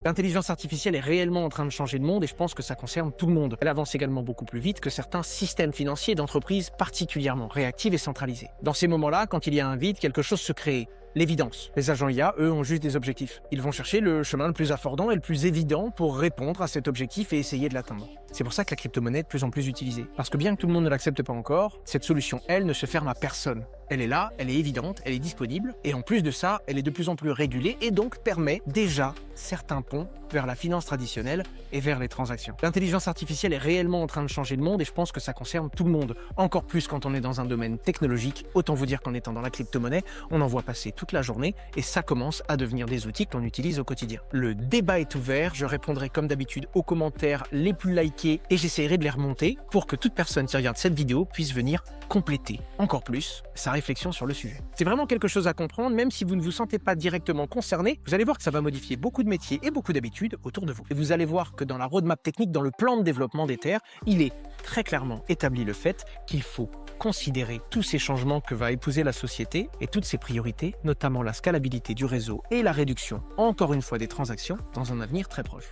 L'intelligence artificielle est réellement en train de changer le monde et je pense que ça concerne tout le monde. Elle avance également beaucoup plus vite que certains systèmes financiers d'entreprises particulièrement réactives et centralisées. Dans ces moments-là, quand il y a un vide, quelque chose se crée. L'évidence. Les agents IA, eux, ont juste des objectifs. Ils vont chercher le chemin le plus affordant et le plus évident pour répondre à cet objectif et essayer de l'atteindre. C'est pour ça que la crypto-monnaie est de plus en plus utilisée. Parce que bien que tout le monde ne l'accepte pas encore, cette solution, elle, ne se ferme à personne. Elle est là, elle est évidente, elle est disponible, et en plus de ça, elle est de plus en plus régulée et donc permet déjà certains ponts vers la finance traditionnelle et vers les transactions. L'intelligence artificielle est réellement en train de changer le monde et je pense que ça concerne tout le monde. Encore plus quand on est dans un domaine technologique, autant vous dire qu'en étant dans la crypto-monnaie, on en voit passer toute la journée et ça commence à devenir des outils que l'on utilise au quotidien. Le débat est ouvert, je répondrai comme d'habitude aux commentaires les plus likés et j'essaierai de les remonter pour que toute personne qui regarde cette vidéo puisse venir compléter encore plus sa réflexion sur le sujet. C'est vraiment quelque chose à comprendre, même si vous ne vous sentez pas directement concerné, vous allez voir que ça va modifier beaucoup de métiers et beaucoup d'habitudes autour de vous. Et vous allez voir que dans la roadmap technique, dans le plan de développement d'Ether, il est très clairement établi le fait qu'il faut considérer tous ces changements que va épouser la société et toutes ses priorités, notamment la scalabilité du réseau et la réduction, encore une fois, des transactions dans un avenir très proche.